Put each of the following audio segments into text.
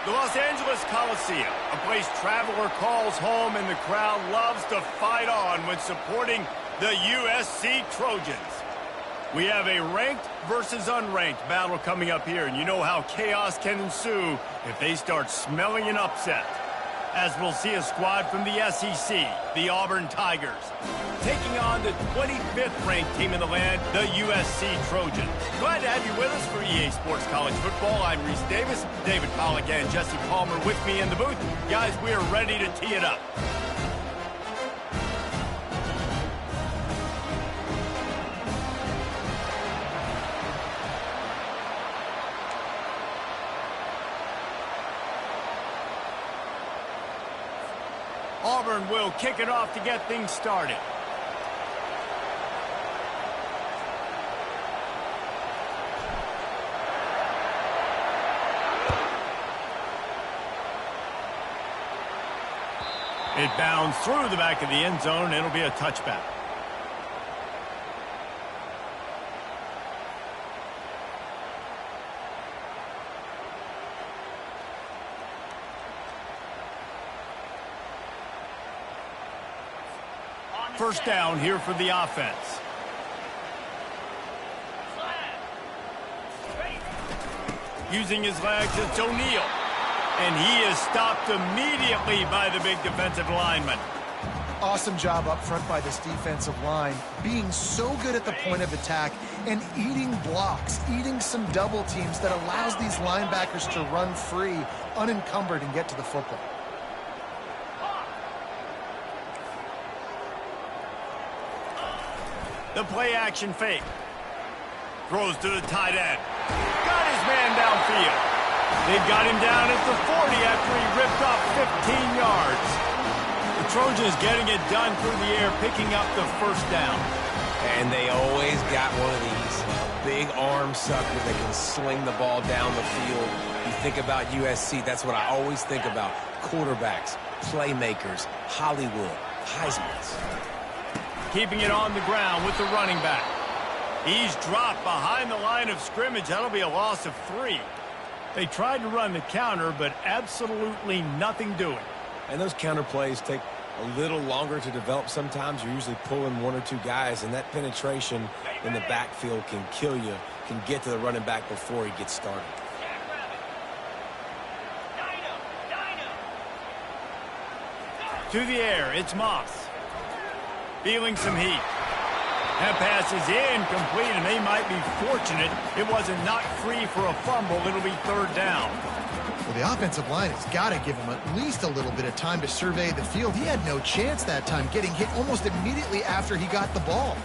The Los Angeles Coliseum, a place traveler calls home and the crowd loves to fight on when supporting the USC Trojans. We have a ranked versus unranked battle coming up here, and you know how chaos can ensue if they start smelling an upset. As we'll see a squad from the SEC, the Auburn Tigers, taking on the 25th ranked team in the land, the USC Trojans. Glad to have you with us for EA Sports College Football. I'm Reese Davis, David Pollack and Jesse Palmer with me in the booth. Guys, we are ready to tee it up. Auburn will kick it off to get things started. It bounds through the back of the end zone. It'll be a touchback. First down here for the offense. Using his legs, it's O'Neal. And he is stopped immediately by the big defensive lineman. Awesome job up front by this defensive line, being so good at the point of attack and eating blocks, eating some double teams that allows these linebackers to run free, unencumbered, and get to the football. The play action fake. Throws to the tight end. Got his man downfield. They've got him down at the 40 after he ripped off 15 yards. The Trojans getting it done through the air, picking up the first down. And they always got one of these big arm suckers that can sling the ball down the field. You think about USC, that's what I always think about. Quarterbacks, playmakers, Hollywood, Heismans. Keeping it on the ground with the running back. He's dropped behind the line of scrimmage. That'll be a loss of 3. They tried to run the counter, but absolutely nothing doing. And those counter plays take a little longer to develop sometimes. You're usually pulling 1 or 2 guys, and that penetration in the backfield can kill you, can get to the running back before he gets started. To the air, it's Moss. Feeling some heat. That pass is incomplete, and they might be fortunate it wasn't knocked free for a fumble. It'll be third down. Well, the offensive line has got to give him at least a little bit of time to survey the field. He had no chance that time, getting hit almost immediately after he got the ball.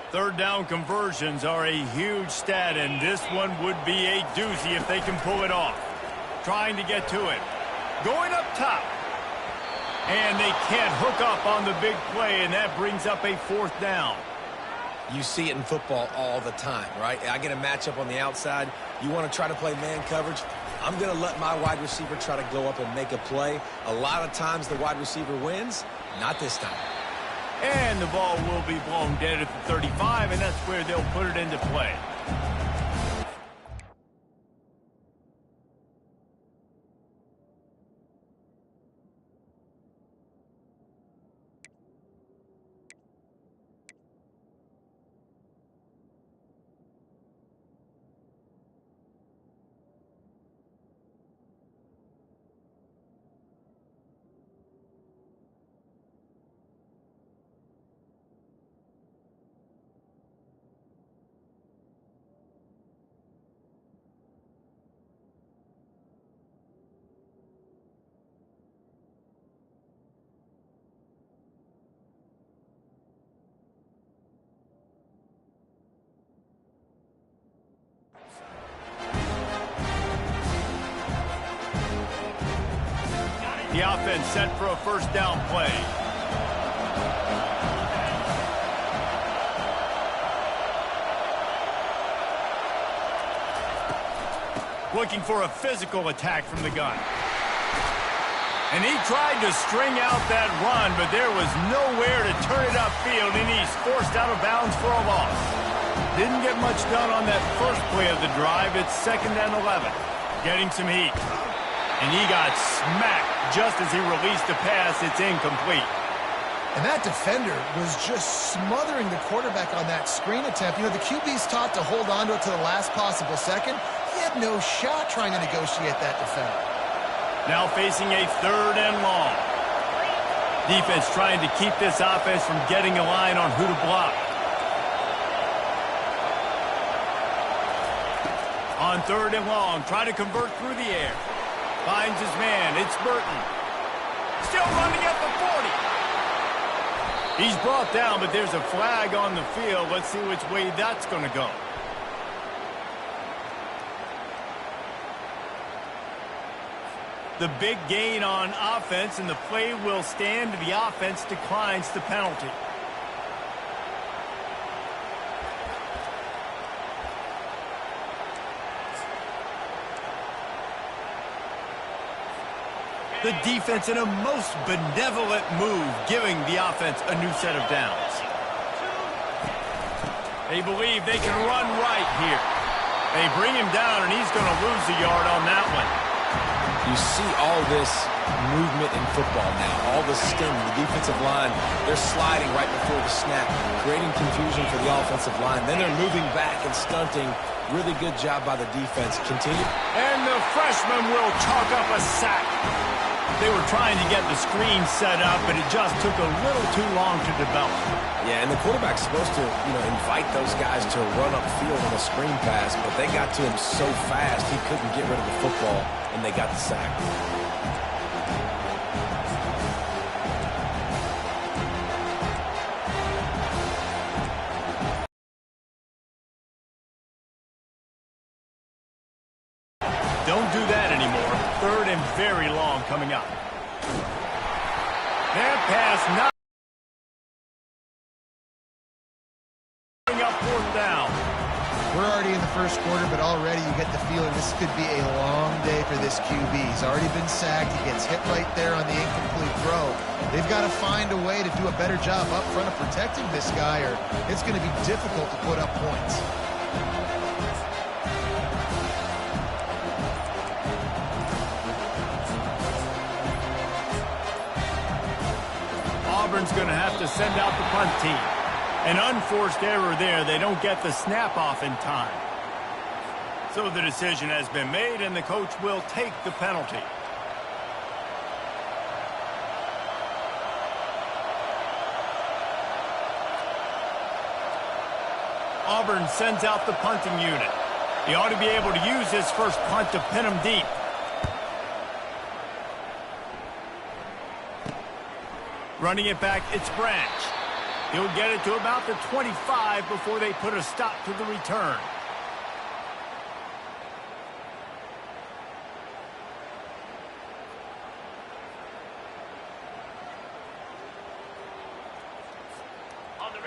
Third down conversions are a huge stat, and this one would be a doozy if they can pull it off. Trying to get to it. Going up top. And they can't hook up on the big play, and that brings up a fourth down. You see it in football all the time, right? I get a matchup on the outside. You want to try to play man coverage? I'm going to let my wide receiver try to go up and make a play. A lot of times the wide receiver wins. Not this time. And the ball will be blown dead at the 35, and that's where they'll put it into play. The offense set for a first down play. Looking for a physical attack from the gun. And he tried to string out that run, but there was nowhere to turn it upfield, and he's forced out of bounds for a loss. Didn't get much done on that first play of the drive. It's 2nd and 11. Getting some heat. And he got smacked just as he released the pass. It's incomplete. And that defender was just smothering the quarterback on that screen attempt. You know, the QB's taught to hold on to it to the last possible second. He had no shot trying to negotiate that defender. Now facing a 3rd and long. Defense trying to keep this offense from getting a line on who to block. On 3rd and long, trying to convert through the air. Finds his man. It's Burton. Still running at the 40. He's brought down, but there's a flag on the field. Let's see which way that's going to go. The big gain on offense, and the play will stand. The offense declines the penalty. The defense in a most benevolent move, giving the offense a new set of downs. They believe they can run right here. They bring him down, and he's going to lose a yard on that one. You see all this movement in football now, all the stem, the defensive line, they're sliding right before the snap, creating confusion for the offensive line. Then they're moving back and stunting. Really good job by the defense. Continue. And the freshman will chalk up a sack. They were trying to get the screen set up, but it just took a little too long to develop. Yeah, and the quarterback's supposed to, invite those guys to run upfield on a screen pass, but they got to him so fast he couldn't get rid of the football, and they got the sack. Don't do that anymore. 3rd and very long coming up. That pass not up 4th down. We're already in the first quarter, but already you get the feeling this could be a long day for this QB. He's already been sacked. He gets hit right there on the incomplete throw. They've got to find a way to do a better job up front of protecting this guy, or it's going to be difficult to put up points. Auburn's going to have to send out the punt team. An unforced error there. They don't get the snap off in time. So the decision has been made, and the coach will take the penalty. Auburn sends out the punting unit. He ought to be able to use his first punt to pin him deep. Running it back, it's Branch. He'll get it to about the 25 before they put a stop to the return.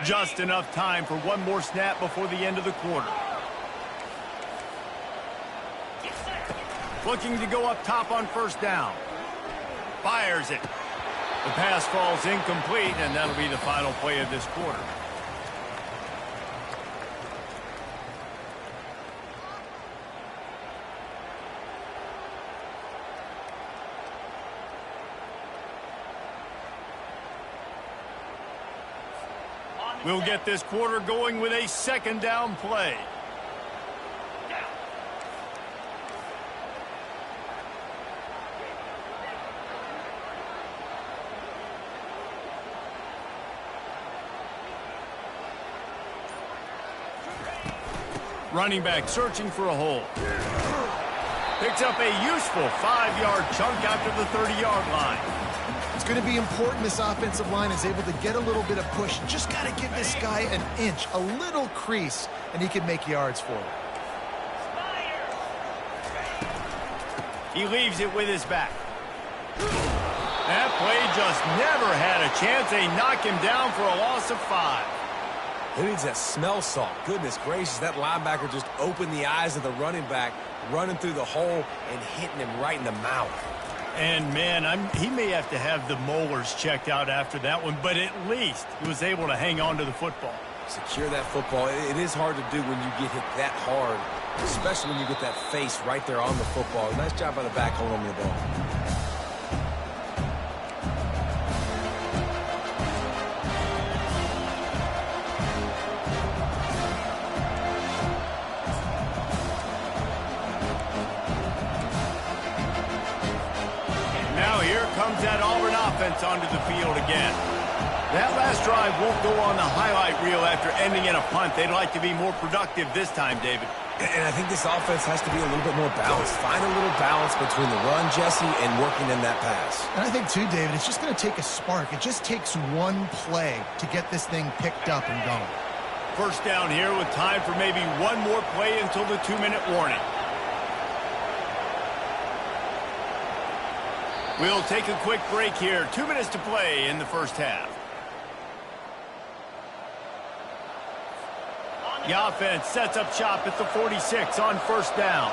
Just enough time for one more snap before the end of the quarter. Looking to go up top on first down. Fires it. The pass falls incomplete, and that'll be the final play of this quarter. We'll get this quarter going with a 2nd down play. Running back searching for a hole. Picks up a useful 5-yard chunk after the 30-yard line. It's going to be important this offensive line is able to get a little bit of push. Just got to give this guy an inch, a little crease, and he can make yards for it. He leaves it with his back. That play just never had a chance. They knock him down for a loss of 5. Who needs that smell salt? Goodness gracious, that linebacker just opened the eyes of the running back, running through the hole and hitting him right in the mouth. And, man, he may have to have the molars checked out after that one, but at least he was able to hang on to the football. Secure that football. It is hard to do when you get hit that hard, especially when you get that face right there on the football. Nice job by the back holding the ball. That Auburn offense onto the field again. That last drive won't go on the highlight reel after ending in a punt. They'd like to be more productive this time, David. And I think this offense has to be a little bit more balanced. Find a little balance between the run, Jesse, and working in that pass. And I think, too, David, it's just going to take a spark. It just takes one play to get this thing picked up and going. First down here with time for maybe one more play until the 2-minute warning. We'll take a quick break here. 2 minutes to play in the first half. The offense sets up shop at the 46 on first down.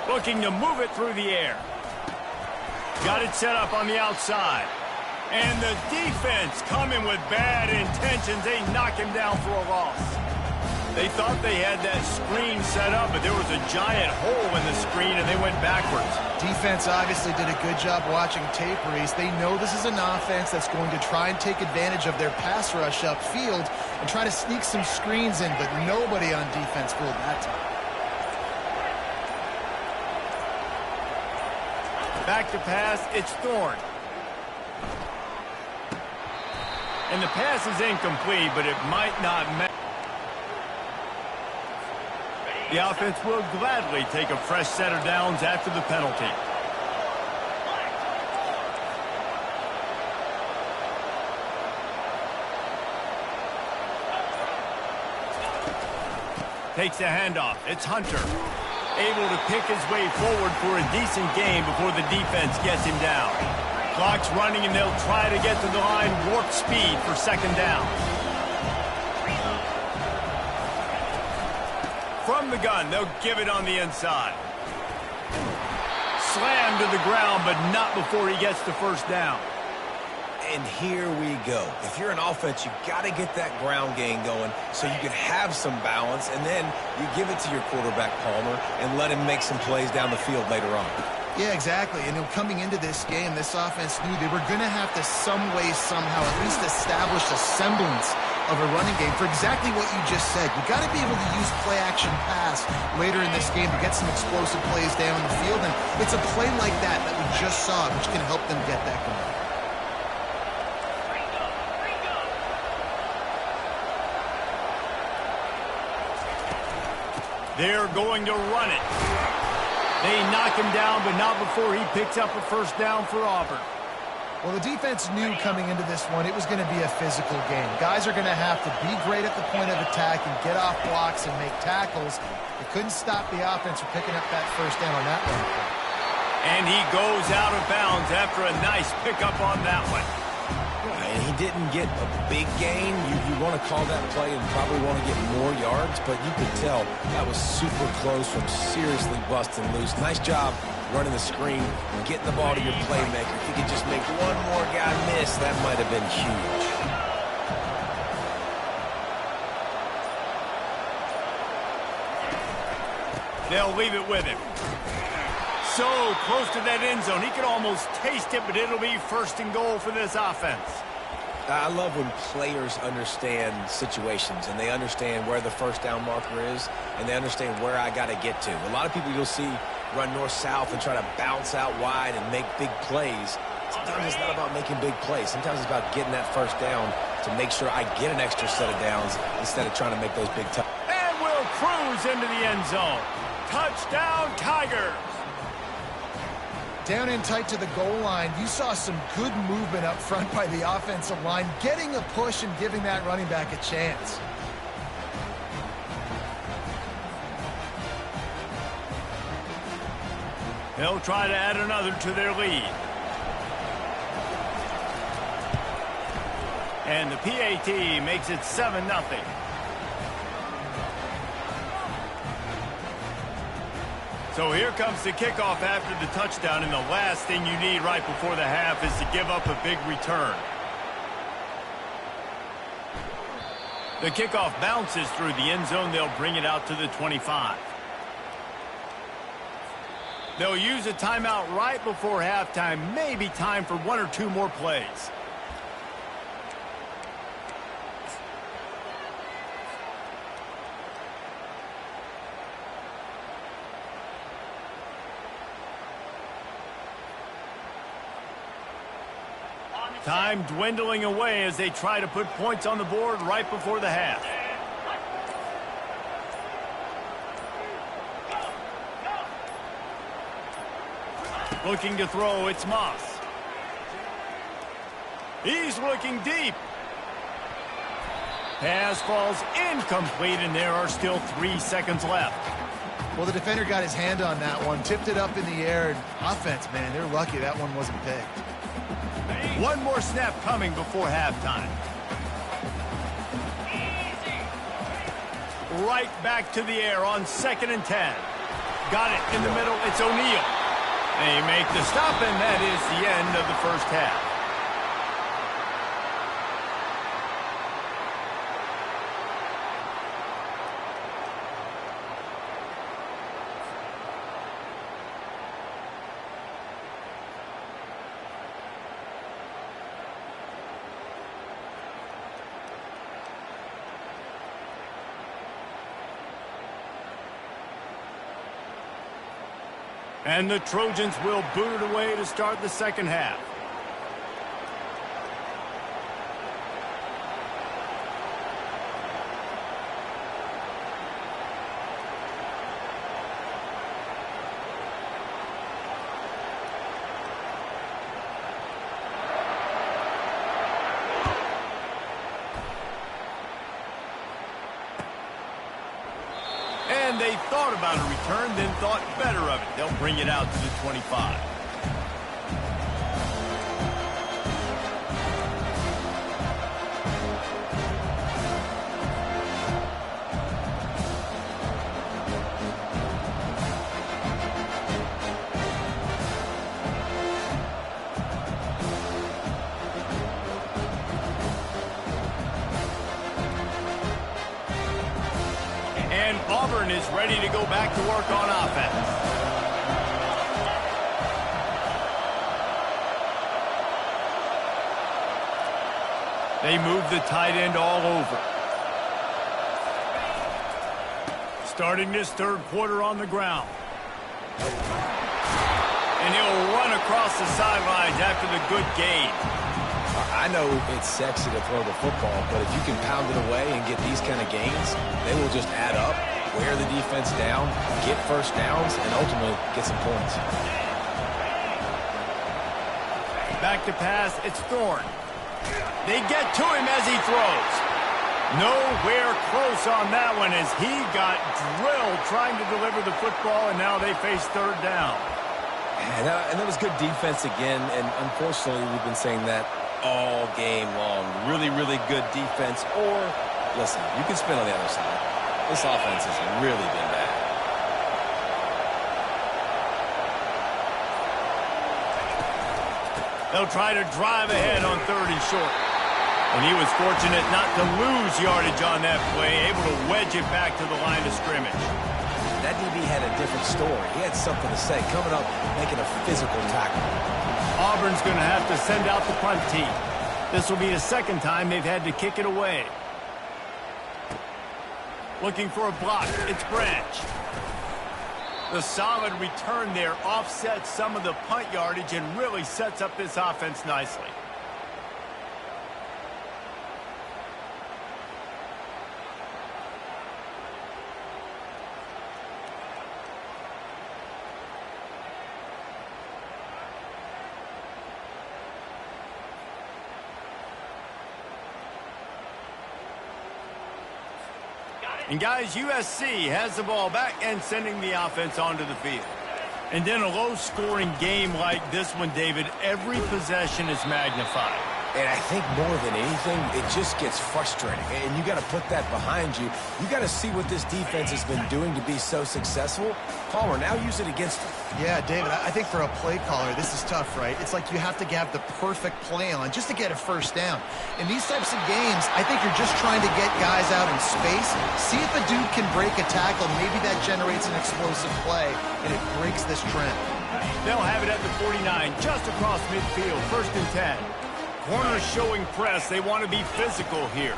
Looking to move it through the air. Got it set up on the outside. And the defense coming with bad intentions. They knock him down for a loss. They thought they had that screen set up, but there was a giant hole in the screen, and they went backwards. Defense obviously did a good job watching tape, Reese. They know this is an offense that's going to try and take advantage of their pass rush upfield and try to sneak some screens in, but nobody on defense fooled that time. Back to pass, it's Thorne. And the pass is incomplete, but it might not matter. The offense will gladly take a fresh set of downs after the penalty. Takes a handoff. It's Hunter. Able to pick his way forward for a decent game before the defense gets him down. Clock's running, and they'll try to get to the line warp speed for second down. From the gun, they'll give it on the inside. Slammed to the ground, but not before he gets the first down. And here we go. If you're an offense, you got to get that ground game going so you can have some balance, and then you give it to your quarterback, Palmer, and let him make some plays down the field later on. Yeah, exactly. And coming into this game, this offense knew they were going to have to some way, somehow, at least establish a semblance of a running game for exactly what you just said. You got to be able to use play-action pass later in this game to get some explosive plays down the field, and it's a play like that that we just saw, which can help them get that going. They're going to run it. They knock him down, but not before he picks up a first down for Auburn. Well, the defense knew coming into this one it was going to be a physical game. Guys are going to have to be great at the point of attack and get off blocks and make tackles. They couldn't stop the offense from picking up that first down on that one. And he goes out of bounds after a nice pickup on that one. And he didn't get a big gain. You want to call that play and probably want to get more yards, but you could tell that was super close from seriously busting loose. Nice job running the screen, getting the ball to your playmaker. If you could just make one more guy miss, that might have been huge. They'll leave it with him. So close to that end zone. He could almost taste it, but it'll be first and goal for this offense. I love when players understand situations and they understand where the first down marker is and they understand where I got to get to. A lot of people you'll see run north-south and try to bounce out wide and make big plays. Sometimes it's not about making big plays. Sometimes it's about getting that first down to make sure I get an extra set of downs instead of trying to make those big touchdowns. And will cruise into the end zone. Touchdown, Tigers! Down in tight to the goal line, you saw some good movement up front by the offensive line, getting a push and giving that running back a chance. They'll try to add another to their lead. And the PAT makes it 7-0. So here comes the kickoff after the touchdown, and the last thing you need right before the half is to give up a big return. The kickoff bounces through the end zone. They'll bring it out to the 25. They'll use a timeout right before halftime. Maybe time for 1 or 2 more plays. Time dwindling away as they try to put points on the board right before the half. Looking to throw, it's Moss. He's looking deep. Pass falls incomplete, and there are still 3 seconds left. Well, the defender got his hand on that one, tipped it up in the air, and offense, man, they're lucky that one wasn't picked. One more snap coming before halftime. Right back to the air on 2nd and 10. Got it in the middle. It's O'Neal. They make the stop, and that is the end of the first half. And the Trojans will boot it away to start the second half. And they thought about a return, then thought better of it. They'll bring it out to the 25. And Auburn is ready to go back to work on offense. They move the tight end all over. Starting this third quarter on the ground. And he'll run across the sidelines after the good gain. I know it's sexy to throw the football, but if you can pound it away and get these kind of gains, they will just add up, wear the defense down, get first downs, and ultimately get some points. Back to pass, it's Thorne. They get to him as he throws. Nowhere close on that one as he got drilled trying to deliver the football, and now they face third down. And that was good defense again, and unfortunately we've been saying that all game long. Really, really good defense. Or, listen, you can spin on the other side. This offense has really been bad. They'll try to drive ahead on 3rd and short. And he was fortunate not to lose yardage on that play, able to wedge it back to the line of scrimmage. That DB had a different story. He had something to say, coming up, making a physical tackle. Auburn's going to have to send out the punt team. This will be the second time they've had to kick it away. Looking for a block. It's Branch. The solid return there offsets some of the punt yardage and really sets up this offense nicely. And guys, USC has the ball back and sending the offense onto the field. And then a low-scoring game like this one, David, every possession is magnified. And I think more than anything, it just gets frustrating. And you got to put that behind you. You got to see what this defense has been doing to be so successful. Palmer, now use it against them. Yeah, David, I think for a play caller, this is tough, right? It's like you have to have the perfect play on just to get a first down. In these types of games, I think you're just trying to get guys out in space, see if a dude can break a tackle. Maybe that generates an explosive play, and it breaks this trend. They'll have it at the 49, just across midfield, 1st and 10. Corners showing press. They want to be physical here.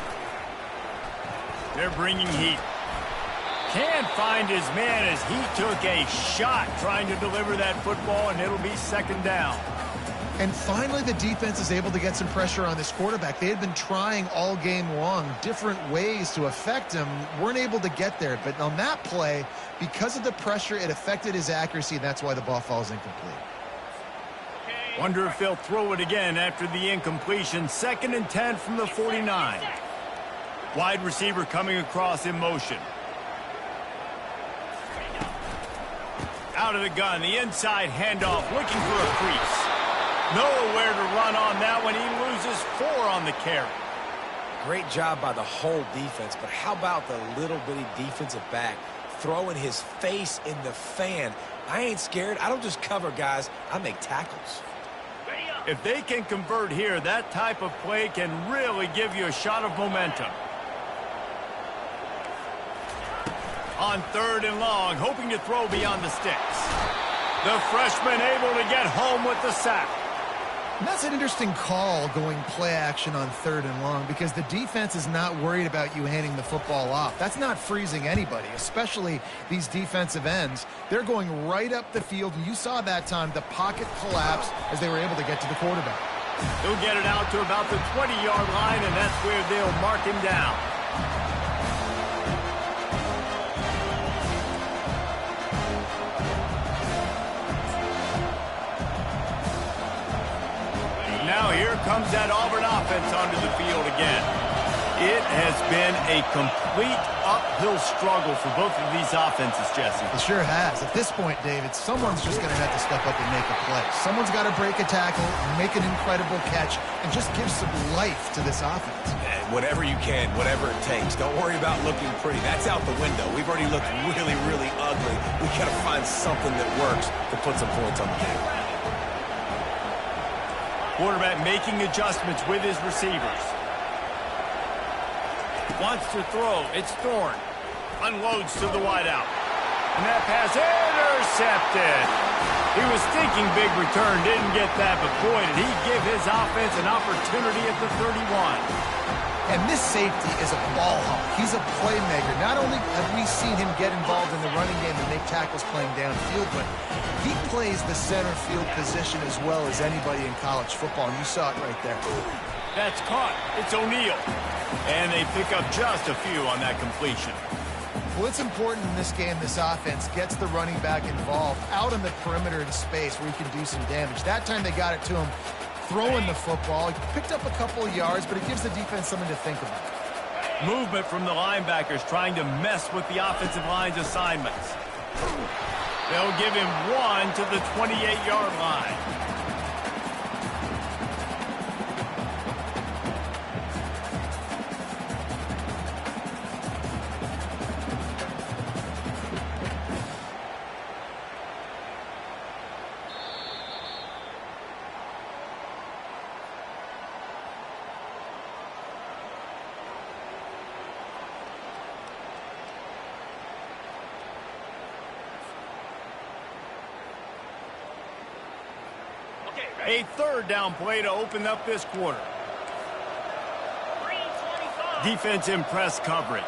They're bringing heat. Can't find his man as he took a shot trying to deliver that football, and it'll be 2nd down. And finally, the defense is able to get some pressure on this quarterback. They had been trying all game long different ways to affect him, weren't able to get there. But on that play, because of the pressure, it affected his accuracy, and that's why the ball falls incomplete. Wonder if they'll throw it again after the incompletion. 2nd and 10 from the 49. Wide receiver coming across in motion. Out of the gun, the inside handoff, looking for a crease. Nowhere to run on that one. He loses 4 on the carry. Great job by the whole defense, but how about the little bitty defensive back throwing his face in the fan? I ain't scared. I don't just cover guys. I make tackles. If they can convert here, that type of play can really give you a shot of momentum. On 3rd and long, hoping to throw beyond the sticks. The freshman able to get home with the sack. And that's an interesting call, going play action on 3rd and long, because the defense is not worried about you handing the football off. That's not freezing anybody, especially these defensive ends. They're going right up the field, and you saw that time the pocket collapse as they were able to get to the quarterback. They'll get it out to about the 20-yard line, and that's where they'll mark him down. Now here comes that Auburn offense onto the field again. It has been a complete uphill struggle for both of these offenses, Jesse. It sure has. At this point, David, someone's just going to have to step up and make a play. Someone's got to break a tackle, make an incredible catch, and just give some life to this offense. Whatever you can, whatever it takes. Don't worry about looking pretty. That's out the window. We've already looked really, really ugly. We got to find something that works to put some points on the table. Quarterback making adjustments with his receivers. Wants to throw. It's Thorne. Unloads to the wideout. And that pass intercepted. He was thinking big return. Didn't get that, but boy, did he give his offense an opportunity at the 31. And this safety is a ball hawk. He's a playmaker. Not only have we seen him get involved in the running game and make tackles playing downfield, but he plays the center field position as well as anybody in college football, and you saw it right there. That's caught. It's O'Neal. And they pick up just a few on that completion. Well, it's important in this game this offense gets the running back involved out on the perimeter in space where he can do some damage. That time they got it to him throwing the football. He picked up a couple of yards, but it gives the defense something to think about. Movement from the linebackers trying to mess with the offensive line's assignments. They'll give him 1 to the 28-yard line. A 3rd down play to open up this quarter. Defense in press coverage.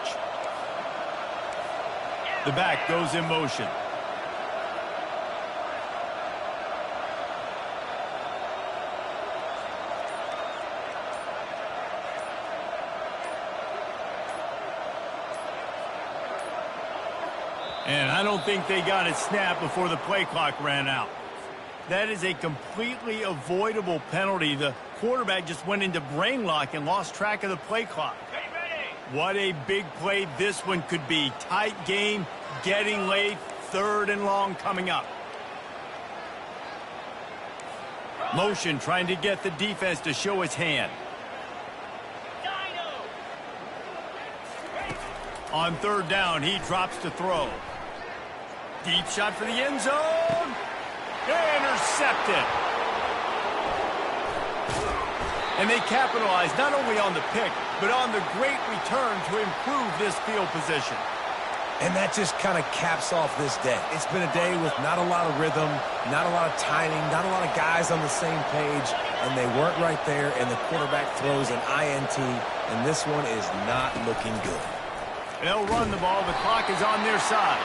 The back goes in motion. And I don't think they got it snapped before the play clock ran out. That is a completely avoidable penalty. The quarterback just went into brain lock and lost track of the play clock. What a big play this one could be. Tight game, getting late, 3rd and long coming up. Motion trying to get the defense to show his hand. On third down, he drops to throw. Deep shot for the end zone. Intercepted. And they capitalize not only on the pick, but on the great return to improve this field position. And that just kind of caps off this day. It's been a day with not a lot of rhythm, not a lot of timing, not a lot of guys on the same page, and they weren't right there, and the quarterback throws an INT, and this one is not looking good. They'll run the ball. The clock is on their side.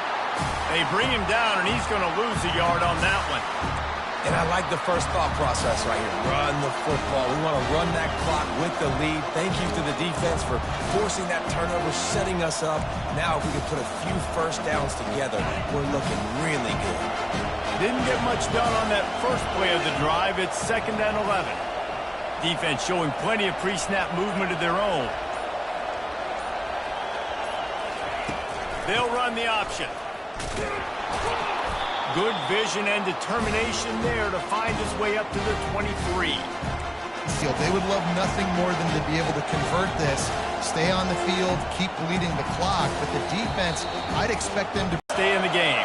They bring him down, and he's going to lose a yard on that one. And I like the first thought process right here. Run the football. We want to run that clock with the lead. Thank you to the defense for forcing that turnover, setting us up. Now if we can put a few first downs together, we're looking really good. Didn't get much done on that first play of the drive. It's 2nd and 11. Defense showing plenty of pre-snap movement of their own. They'll run the option. Good vision and determination there to find his way up to the 23. They would love nothing more than to be able to convert this, stay on the field, keep bleeding the clock, but the defense, I'd expect them to stay in the game.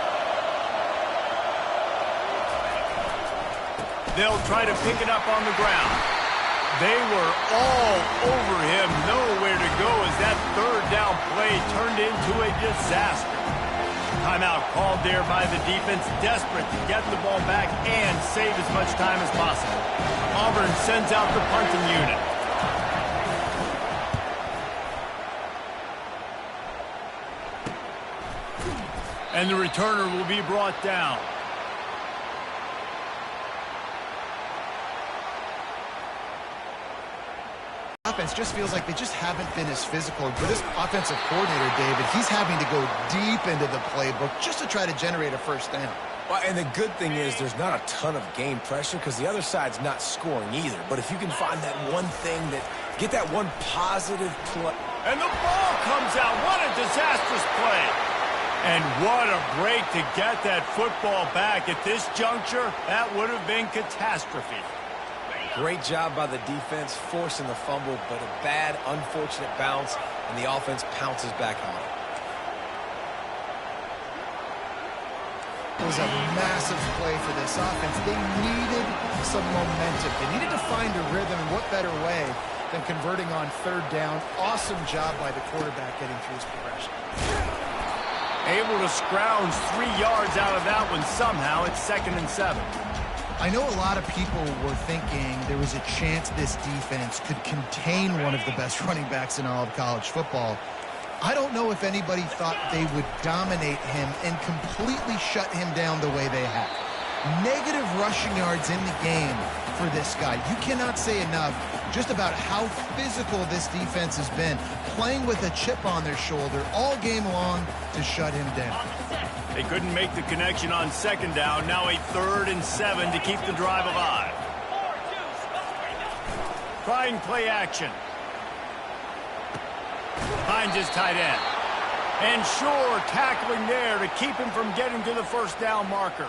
They'll try to pick it up on the ground. They were all over him, nowhere to go as that third down play turned into a disaster. Timeout called there by the defense, desperate to get the ball back and save as much time as possible. Auburn sends out the punting unit. And the returner will be brought down. Offense just feels like they just haven't been as physical. For this offensive coordinator, David, he's having to go deep into the playbook just to try to generate a first down. Well, and the good thing is there's not a ton of game pressure because the other side's not scoring either. But if you can find that one thing get that one positive play. And the ball comes out. What a disastrous play. And what a break to get that football back. At this juncture, that would have been catastrophe. Great job by the defense, forcing the fumble, but a bad, unfortunate bounce, and the offense pounces back on it. It was a massive play for this offense. They needed some momentum. They needed to find a rhythm, and what better way than converting on third down. Awesome job by the quarterback getting through his progression. Able to scrounge 3 yards out of that one somehow. It's 2nd and 7. I know a lot of people were thinking there was a chance this defense could contain one of the best running backs in all of college football. I don't know if anybody thought they would dominate him and completely shut him down the way they have. Negative rushing yards in the game for this guy. You cannot say enough just about how physical this defense has been, playing with a chip on their shoulder all game long to shut him down. They couldn't make the connection on 2nd down. Now a 3rd and 7 to keep the drive alive. Trying play action. Finds his tight end. And sure, tackling there to keep him from getting to the first down marker.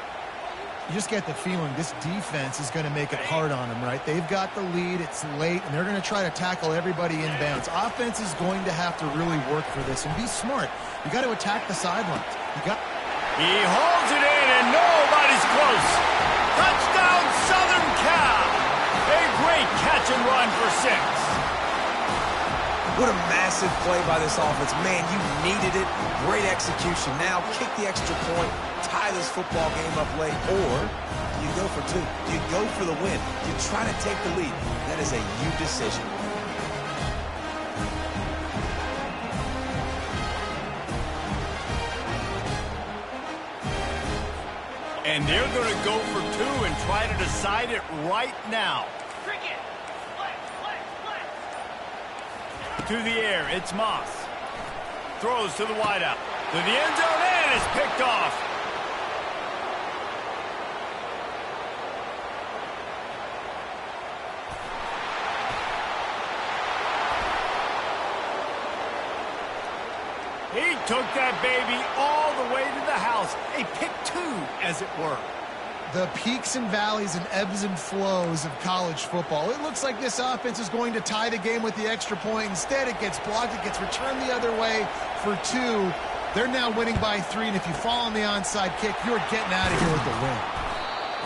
You just get the feeling this defense is going to make it hard on them, right? They've got the lead, it's late, and they're going to try to tackle everybody inbounds. Offense is going to have to really work for this and be smart. You got to attack the sidelines. He holds it in, and nobody's close. Touchdown, Southern Cal. A great catch and run for 6. What a massive play by this offense. Man, you needed it. Great execution. Now kick the extra point, tie this football game up late, or you go for 2. You go for the win. You try to take the lead. That is a you decision. And they're going to go for 2 and try to decide it right now. To the air, it's Moss. Throws to the wideout. To the end zone, and it's picked off. He took that baby all the way to the house. A pick 2, as it were. The peaks and valleys and ebbs and flows of college football. It looks like this offense is going to tie the game with the extra point. Instead, it gets blocked. It gets returned the other way for 2. They're now winning by 3, and if you fall on the onside kick, you're getting out of here with the win.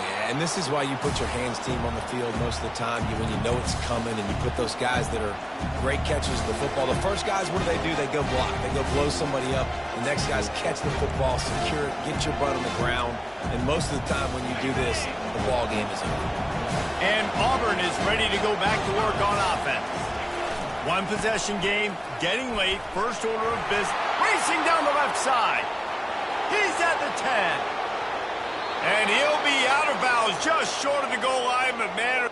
Yeah, and this is why you put your hands team on the field most of the time when you know it's coming, and you put those guys that are great catchers of the football. The first guys, what do? They go block. They go blow somebody up. The next guys catch the football, secure it, get your butt on the ground. And most of the time when you do this, the ball game is over. And Auburn is ready to go back to work on offense. One possession game, getting late, first order of business, racing down the left side. He's at the 10. And he'll be out of bounds just short of the goal line, but man...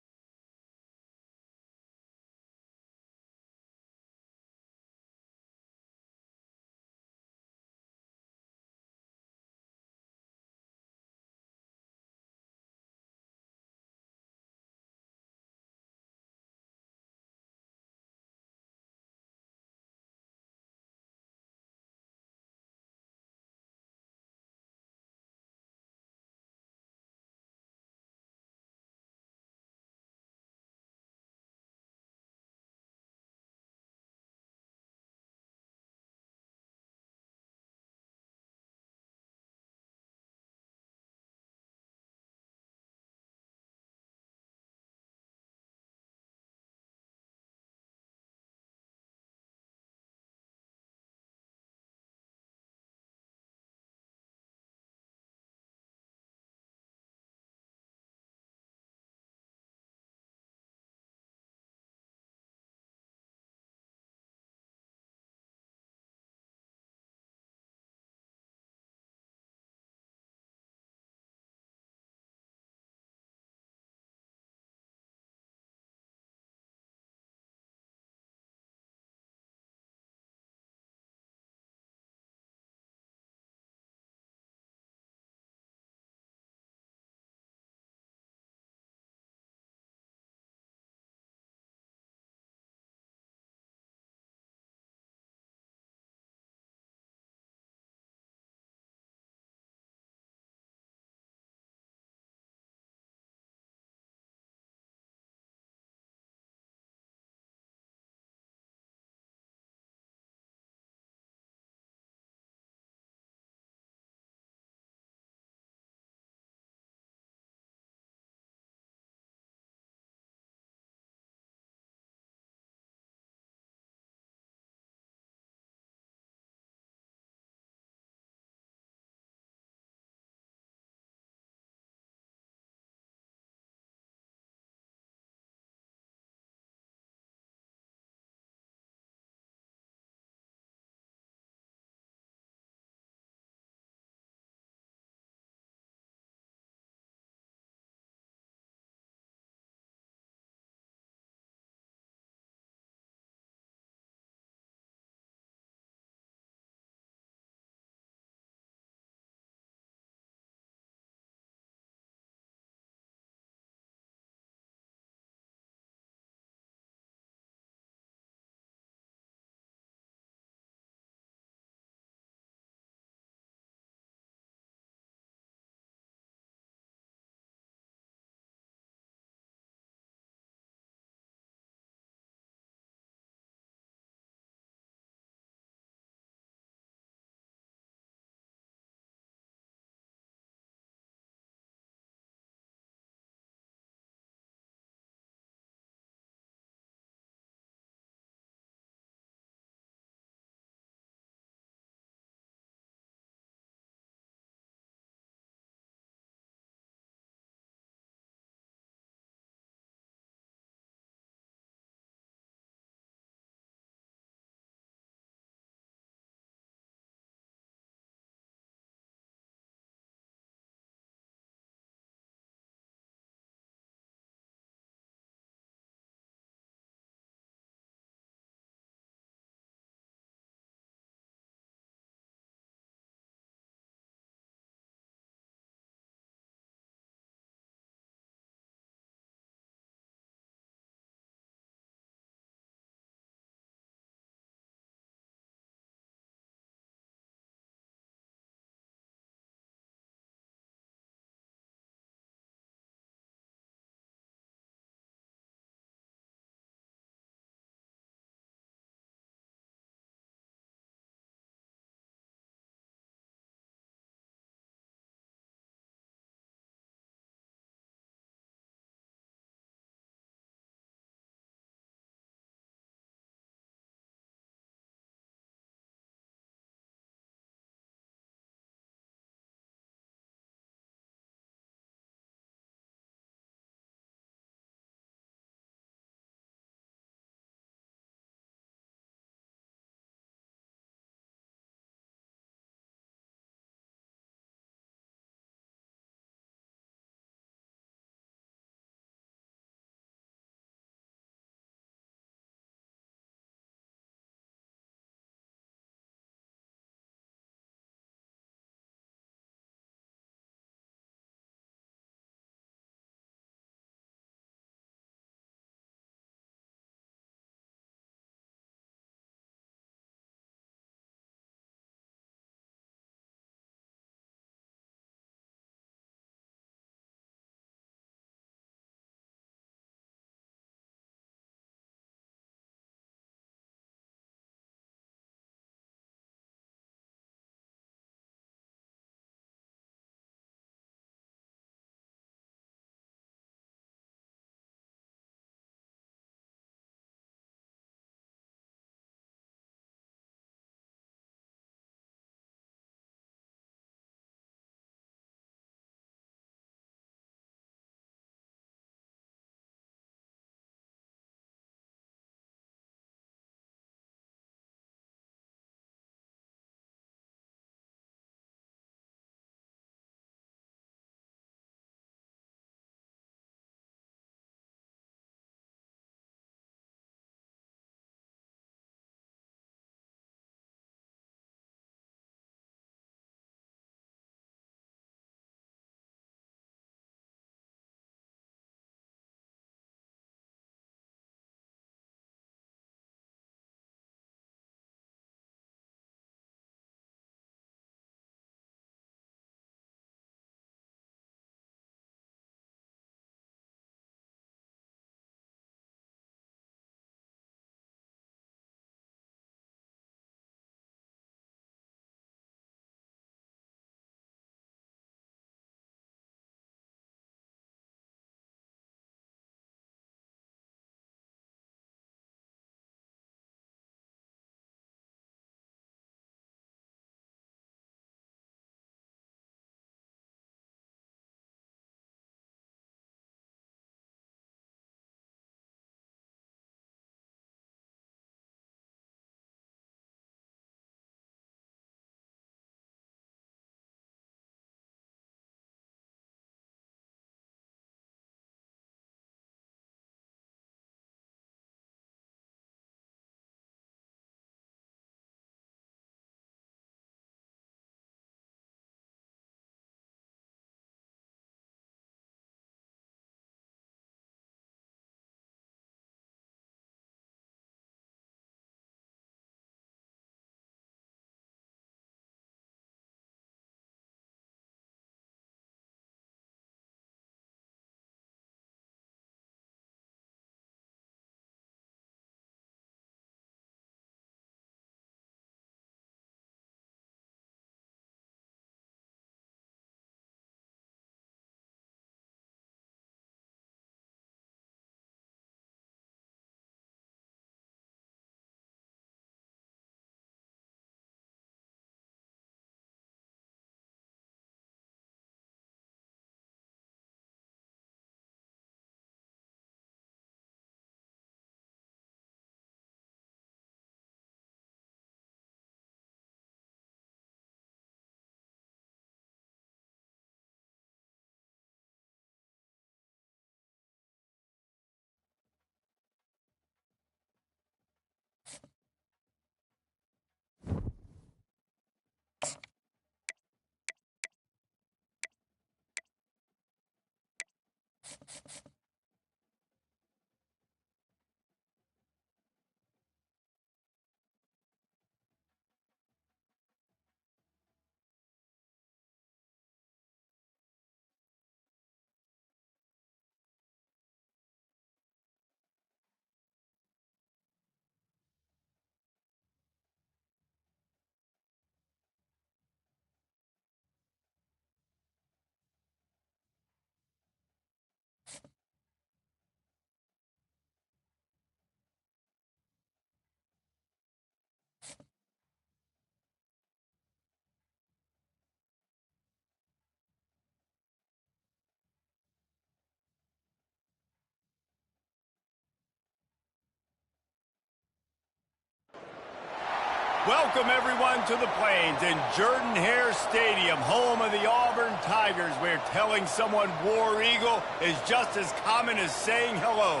Welcome, everyone, to the Plains in Jordan-Hare Stadium, home of the Auburn Tigers, where telling someone War Eagle is just as common as saying hello.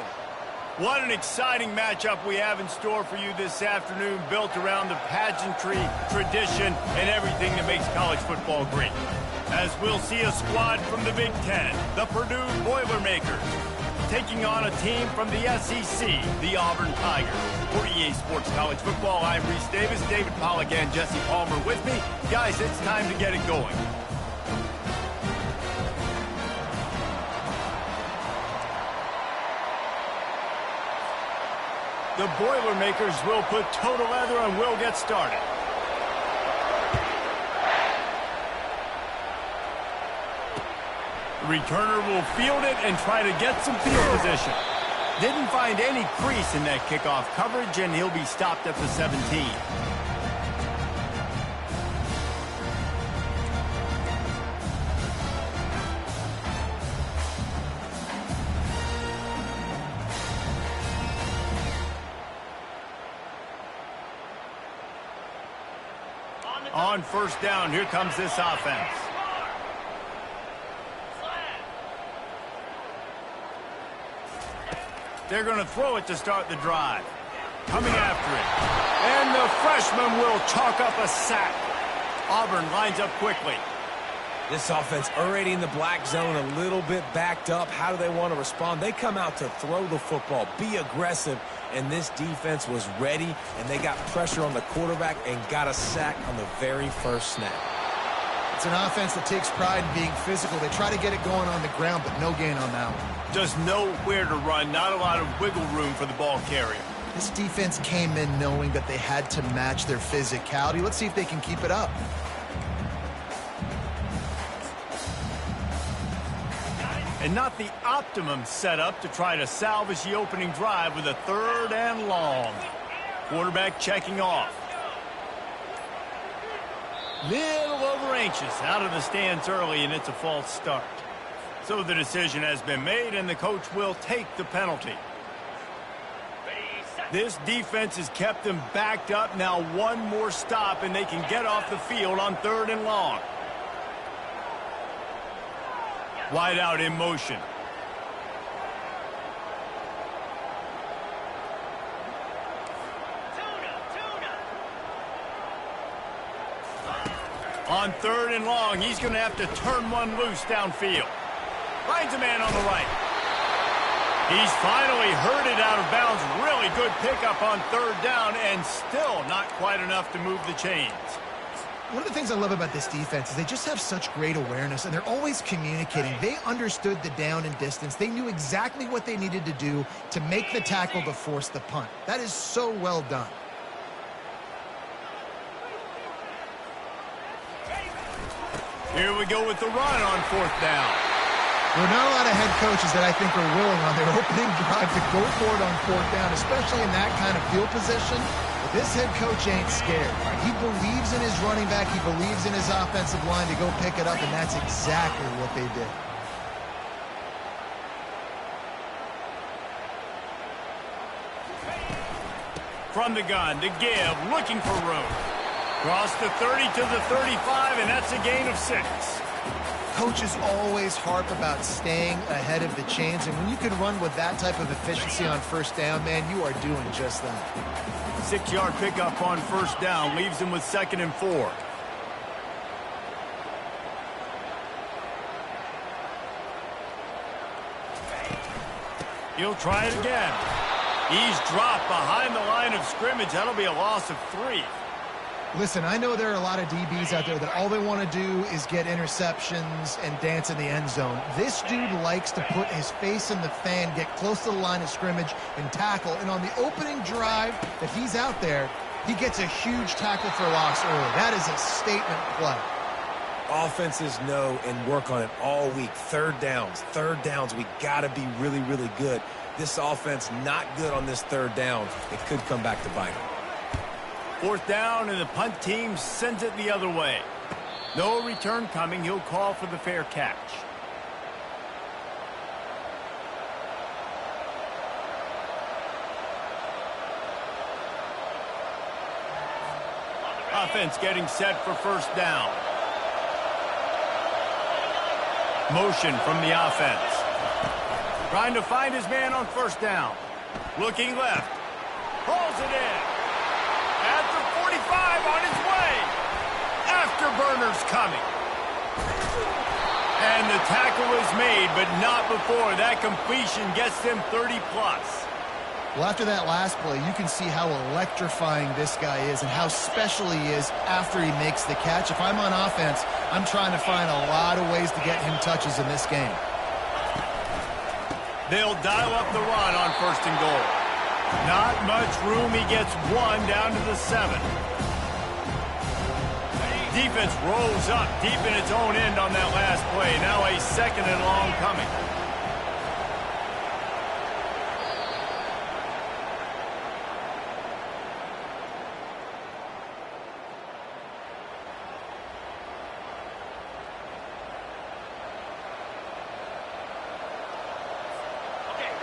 What an exciting matchup we have in store for you this afternoon, built around the pageantry, tradition, and everything that makes college football great. As we'll see a squad from the Big Ten, the Purdue Boilermakers, taking on a team from the SEC, the Auburn Tigers. For EA Sports College Football, I'm Reese Davis, David Pollack, and Jesse Palmer with me. Guys, it's time to get it going. The Boilermakers will put toe to leather and we'll get started. The returner will field it and try to get some field position. Didn't find any crease in that kickoff coverage, and he'll be stopped at the 17. On first down, here comes this offense. They're going to throw it to start the drive. Coming after it. And the freshman will chalk up a sack. Auburn lines up quickly. This offense already in the black zone, a little bit backed up. How do they want to respond? They come out to throw the football, be aggressive, and this defense was ready, and they got pressure on the quarterback and got a sack on the very first snap. It's an offense that takes pride in being physical. They try to get it going on the ground, but no gain on that one. Just nowhere to run, not a lot of wiggle room for the ball carrier. This defense came in knowing that they had to match their physicality. Let's see if they can keep it up. And not the optimum setup to try to salvage the opening drive with a 3rd and long. Quarterback checking off. Little over anxious, out of the stands early, and it's a false start. So the decision has been made, and the coach will take the penalty. This defense has kept them backed up. Now one more stop, and they can get off the field on 3rd and long. Wide out in motion. On 3rd and long, he's going to have to turn one loose downfield. Finds a man on the right. He's finally herded out of bounds. Really good pickup on 3rd down, and still not quite enough to move the chains. One of the things I love about this defense is they just have such great awareness, and they're always communicating. They understood the down and distance. They knew exactly what they needed to do to make the tackle to force the punt. That is so well done. Here we go with the run on 4th down. There are not a lot of head coaches that I think are willing on their opening drive to go for it on 4th down, especially in that kind of field position. But this head coach ain't scared. He believes in his running back. He believes in his offensive line to go pick it up, and that's exactly what they did. From the gun to give, looking for room. Cross the 30 to the 35, and that's a gain of 6. Coaches always harp about staying ahead of the chains, and when you can run with that type of efficiency on 1st down, man, you are doing just that. 6-yard pickup on 1st down leaves him with 2nd and 4. He'll try it again. He's dropped behind the line of scrimmage. That'll be a loss of 3. Listen, I know there are a lot of DBs out there that all they want to do is get interceptions and dance in the end zone. This dude likes to put his face in the fan, get close to the line of scrimmage, and tackle. And on the opening drive that he's out there, he gets a huge tackle for loss early. That is a statement play. Offenses know and work on it all week. Third downs. We got to be really, really good. This offense not good on this third down. It could come back to bite them. 4th down, and the punt team sends it the other way. No return coming. He'll call for the fair catch. Offense getting set for 1st down. Motion from the offense. Trying to find his man on 1st down. Looking left. Pulls it in. At the 45 on his way. Afterburners coming. And the tackle is made, but not before. That completion gets them 30-plus. Well, after that last play, you can see how electrifying this guy is and how special he is after he makes the catch. If I'm on offense, I'm trying to find a lot of ways to get him touches in this game. They'll dial up the run on 1st and goal. Not much room. He gets 1 down to the 7. Defense rolls up deep in its own end on that last play. Now a 2nd and long coming.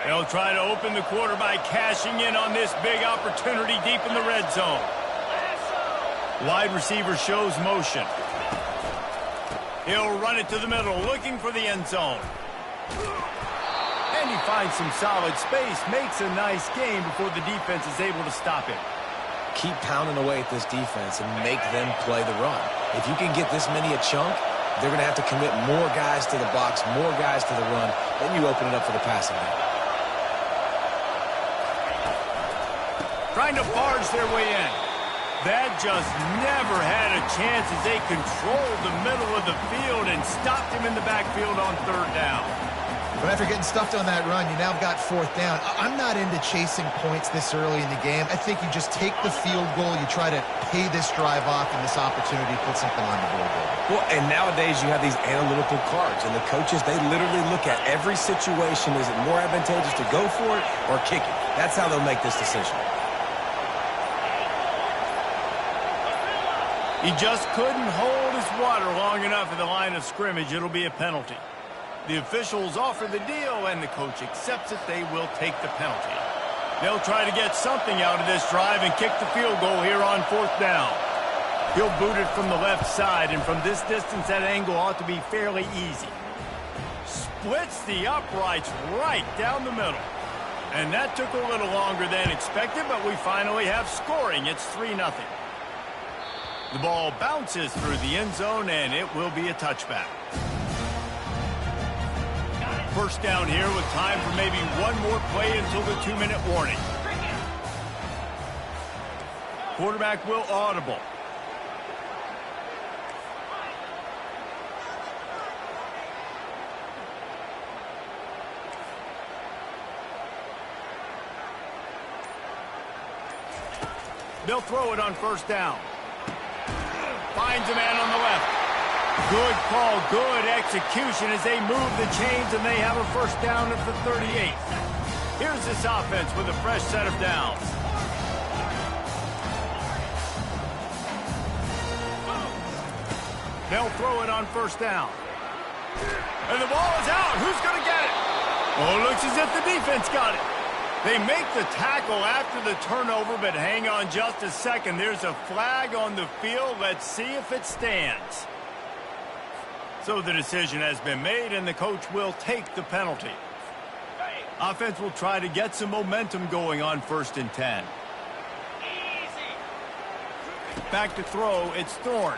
They'll try to open the quarter by cashing in on this big opportunity deep in the red zone. Wide receiver shows motion. He'll run it to the middle, looking for the end zone. And he finds some solid space, makes a nice game before the defense is able to stop him. Keep pounding away at this defense and make them play the run. If you can get this many a chunk, they're going to have to commit more guys to the box, more guys to the run. Then you open it up for the passing game. Trying to barge their way in. That just never had a chance as they controlled the middle of the field and stopped him in the backfield on 3rd down. But after getting stuffed on that run, you now got 4th down. I'm not into chasing points this early in the game. I think you just take the field goal. You try to pay this drive off and this opportunity to put something on the board. Well, and nowadays you have these analytical cards, and the coaches, they literally look at every situation. Is it more advantageous to go for it or kick it? That's how they'll make this decision. He just couldn't hold his water long enough at the line of scrimmage. It'll be a penalty. The officials offer the deal, and the coach accepts it. They will take the penalty. They'll try to get something out of this drive and kick the field goal here on 4th down. He'll boot it from the left side, and from this distance, that angle ought to be fairly easy. Splits the uprights right down the middle. And that took a little longer than expected, but we finally have scoring. It's 3-0. The ball bounces through the end zone, and it will be a touchback. 1st down here with time for maybe one more play until the 2-minute warning. Quarterback will audible. They'll throw it on 1st down. Finds a man on the left. Good call, good execution as they move the chains, and they have a 1st down at the 38. Here's this offense with a fresh set of downs. They'll throw it on 1st down. And the ball is out. Who's going to get it? Oh, it looks as if the defense got it. They make the tackle after the turnover, but hang on just a second. There's a flag on the field. Let's see if it stands. So the decision has been made, and the coach will take the penalty. Offense will try to get some momentum going on 1st and 10. Back to throw. It's Thorne.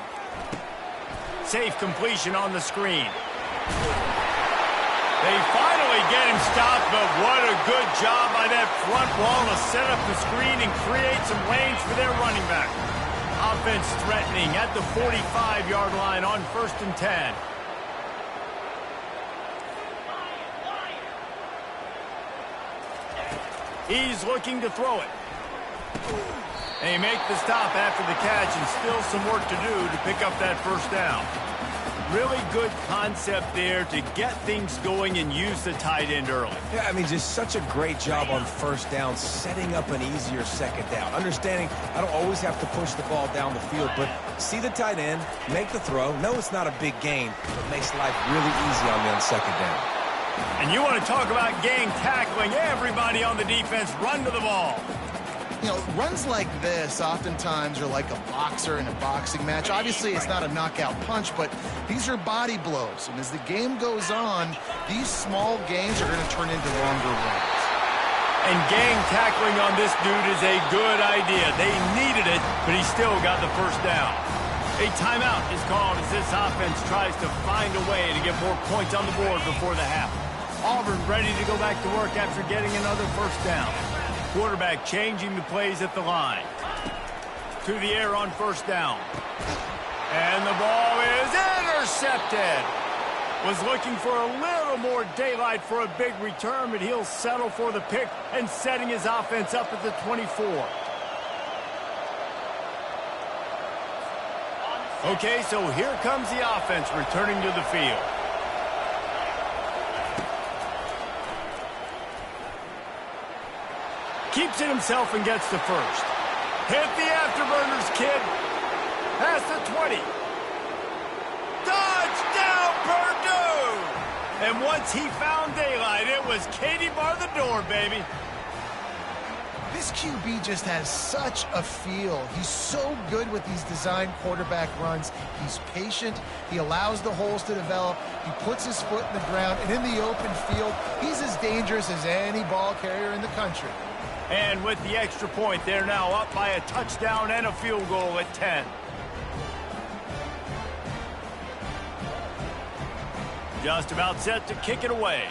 Safe completion on the screen. They finally get him stopped, but what a good job by that front wall to set up the screen and create some lanes for their running back. Offense threatening at the 45-yard line on 1st and 10. He's looking to throw it. They make the stop after the catch and still some work to do to pick up that first down. Really good concept there to get things going and use the tight end early. Yeah, I mean, just such a great job on first down, setting up an easier second down. Understanding I don't always have to push the ball down the field, but see the tight end, make the throw. No, it's not a big gain, but makes life really easy on me on second down. And you want to talk about gang tackling. Everybody on the defense run to the ball. You know, runs like this oftentimes are like a boxer in a boxing match. Obviously, it's not a knockout punch, but these are body blows. And as the game goes on, these small gains are going to turn into longer runs. And gang tackling on this dude is a good idea. They needed it, but he still got the first down. A timeout is called as this offense tries to find a way to get more points on the board before the half. Auburn ready to go back to work after getting another first down. Quarterback changing the plays at the line. To the air on first down. And the ball is intercepted. Was looking for a little more daylight for a big return, but he'll settle for the pick and setting his offense up at the 24. Okay, so here comes the offense returning to the field. Keeps it himself and gets the first. Hit the afterburners, kid. Past the 20. Touchdown, Purdue! And once he found daylight, it was Katie bar the door, baby. This QB just has such a feel. He's so good with these design quarterback runs. He's patient. He allows the holes to develop. He puts his foot in the ground. And in the open field, he's as dangerous as any ball carrier in the country. And with the extra point, they're now up by a touchdown and a field goal at 10. Just about set to kick it away.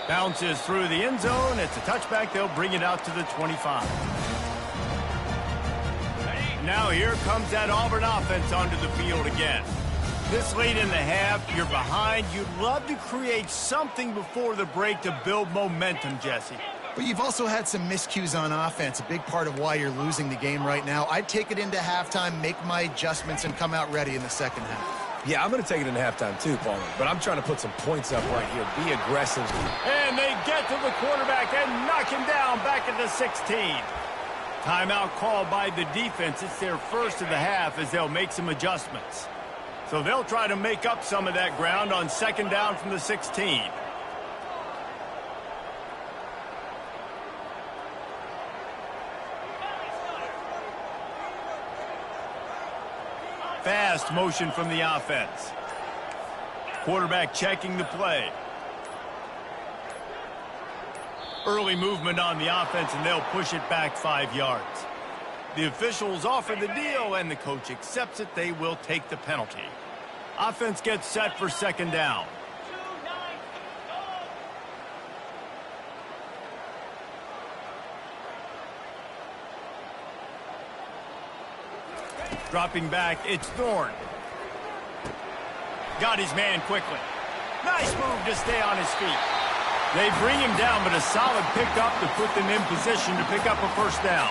Bounces through the end zone. It's a touchback. They'll bring it out to the 25. Now here comes that Auburn offense onto the field again. This late in the half, you're behind. You'd love to create something before the break to build momentum, Jesse. But you've also had some miscues on offense, a big part of why you're losing the game right now. I'd take it into halftime, make my adjustments, and come out ready in the second half. Yeah, I'm going to take it into halftime too, Paul. But I'm trying to put some points up right here. Be aggressive. And they get to the quarterback and knock him down back at the 16. Timeout called by the defense. It's their first of the half as they'll make some adjustments. So they'll try to make up some of that ground on second down from the 16. Fast motion from the offense. Quarterback checking the play. Early movement on the offense, and they'll push it back 5 yards. The officials offer the deal, and the coach accepts it. They will take the penalty. Offense gets set for second down. Dropping back, it's Thorne. Got his man quickly. Nice move to stay on his feet. They bring him down, but a solid pickup to put them in position to pick up a first down.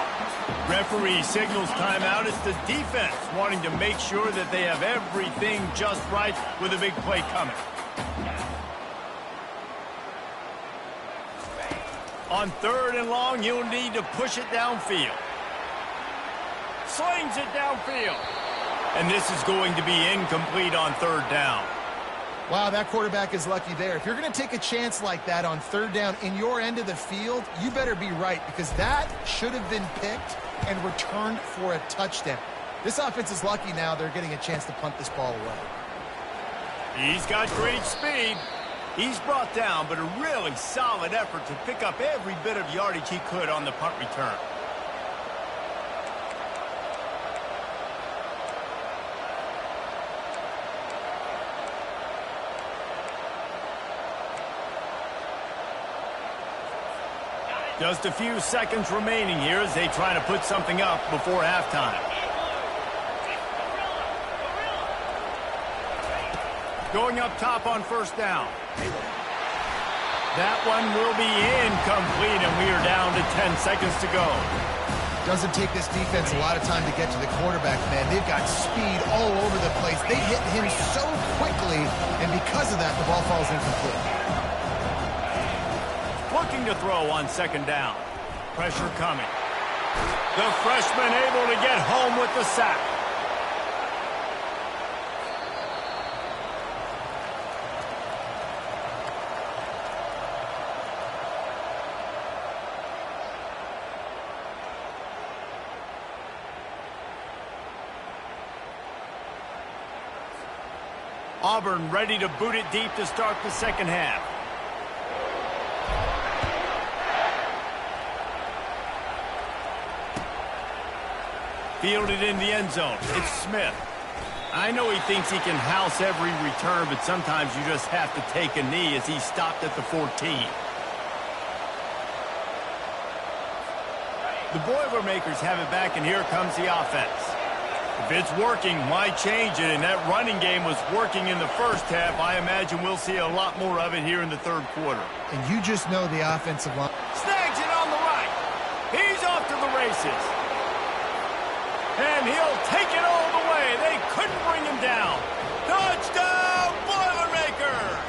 Referee signals timeout. It's the defense wanting to make sure that they have everything just right with a big play coming. On third and long, you'll need to push it downfield. Slings it downfield. And this is going to be incomplete on third down. Wow, that quarterback is lucky there. If you're going to take a chance like that on third down in your end of the field, you better be right, because that should have been picked and returned for a touchdown. This offense is lucky now they're getting a chance to punt this ball away. He's got great speed. He's brought down, but a really solid effort to pick up every bit of yardage he could on the punt return. Just a few seconds remaining here as they try to put something up before halftime. Going up top on first down. That one will be incomplete, and we are down to 10 seconds to go. Doesn't take this defense a lot of time to get to the quarterback, man. They've got speed all over the place. They hit him so quickly, and because of that, the ball falls incomplete. Looking to throw on second down. Pressure coming. The freshman able to get home with the sack. Auburn ready to boot it deep to start the second half. Fielded in the end zone. It's Smith. I know he thinks he can house every return, but sometimes you just have to take a knee as he stopped at the 14. The Boilermakers have it back, and here comes the offense. If it's working, why change it? And that running game was working in the first half. I imagine we'll see a lot more of it here in the third quarter. And you just know the offensive line. Snags it on the right. He's off to the races. And he'll take it all the way. They couldn't bring him down. Touchdown, Boilermakers!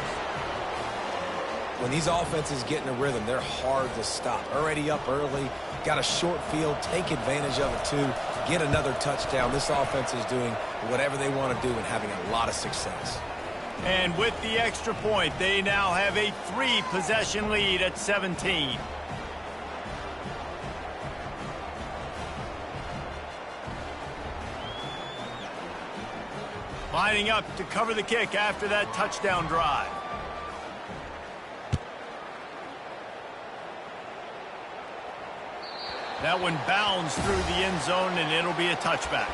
When these offenses get in a rhythm, they're hard to stop. Already up early, got a short field, take advantage of it too, get another touchdown. This offense is doing whatever they want to do and having a lot of success. And with the extra point, they now have a 3-possession lead at 17. Lining up to cover the kick after that touchdown drive. That one bounds through the end zone, and it'll be a touchback.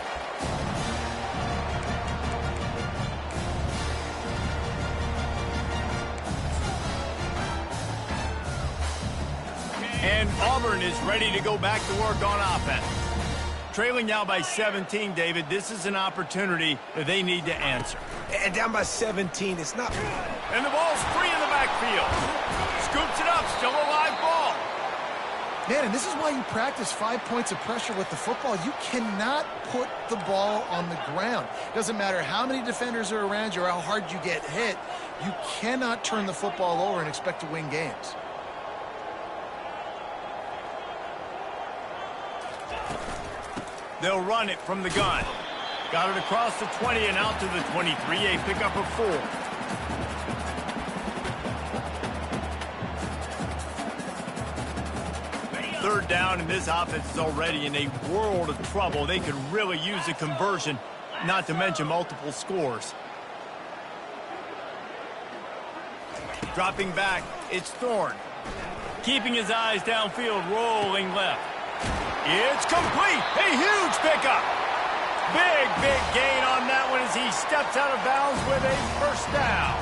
And Auburn is ready to go back to work on offense. Trailing now by 17, David, this is an opportunity that they need to answer. And down by 17, it's not... And the ball's free in the backfield. Scoops it up, still a live ball. Man, and this is why you practice 5 points of pressure with the football. You cannot put the ball on the ground. Doesn't matter how many defenders are around you or how hard you get hit. You cannot turn the football over and expect to win games. They'll run it from the gun. Got it across the 20 and out to the 23. A pickup of 4. Third down, and this offense is already in a world of trouble. They could really use a conversion, not to mention multiple scores. Dropping back, it's Thorne. Keeping his eyes downfield, rolling left. It's complete. A huge pickup. Big gain on that one as he steps out of bounds with a first down.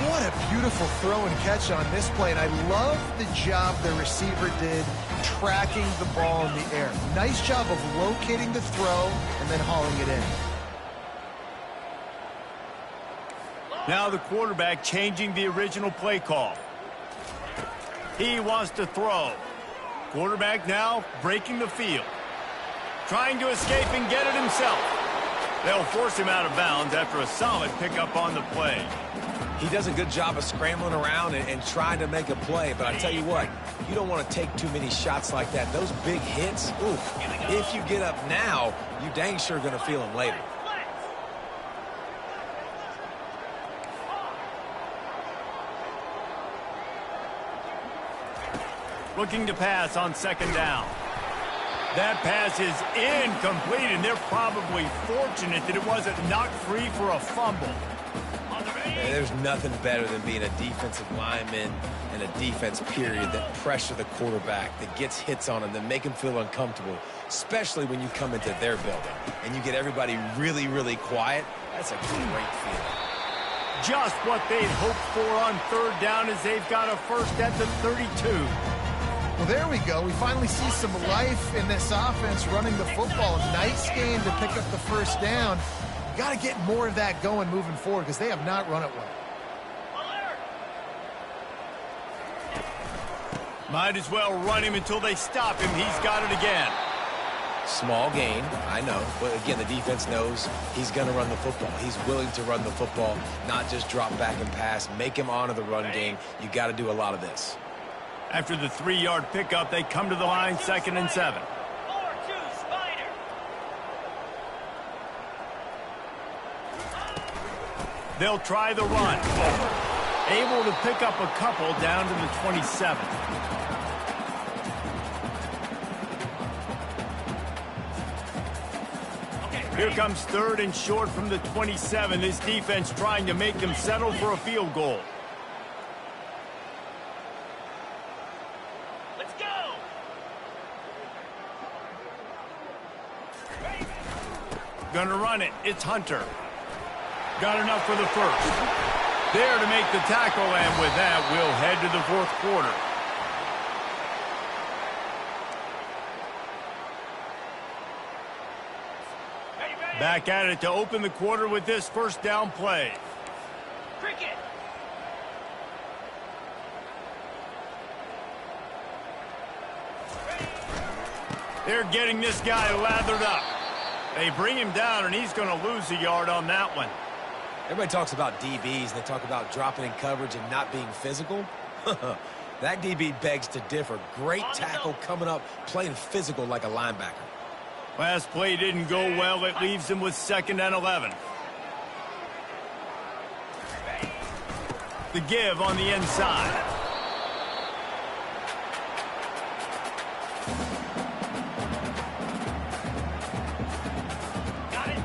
What a beautiful throw and catch on this play, and I love the job the receiver did tracking the ball in the air. Nice job of locating the throw and then hauling it in. Now the quarterback changing the original play call. He wants to throw. Quarterback now breaking the field. Trying to escape and get it himself. They'll force him out of bounds after a solid pickup on the play. He does a good job of scrambling around and trying to make a play, but I tell you what, you don't want to take too many shots like that. Those big hits, oof, if you get up now, you dang sure going to feel them later. Looking to pass on second down. That pass is incomplete, and they're probably fortunate that it wasn't knocked free for a fumble. There's nothing better than being a defensive lineman and a defense period that pressure the quarterback, that gets hits on him, that make him feel uncomfortable, especially when you come into their building and you get everybody really quiet. That's a great feeling. Just what they'd hoped for on third down as they've got a first at the 32. Well, there we go. We finally see some life in this offense running the football. Nice game to pick up the first down. Got to get more of that going moving forward because they have not run it well. Might as well run him until they stop him. He's got it again. Small gain, I know. But again, the defense knows he's going to run the football. He's willing to run the football, not just drop back and pass. Make him honor the run game. You got to do a lot of this. After the 3-yard pickup, they come to the line, 2nd and 7. They'll try the run. Able to pick up a couple down to the 27. Here comes 3rd and short from the 27. This defense trying to make them settle for a field goal. Let's go! Gonna run it. It's Hunter. Got enough for the first. There to make the tackle, and with that, we'll head to the 4th quarter. Back at it to open the quarter with this first down play. Cricket. They're getting this guy lathered up. They bring him down, and he's going to lose a yard on that one. Everybody talks about DBs, and they talk about dropping in coverage and not being physical. That DB begs to differ. Great tackle coming up, playing physical like a linebacker. Last play didn't go well. It leaves him with 2nd and 11. The give on the inside.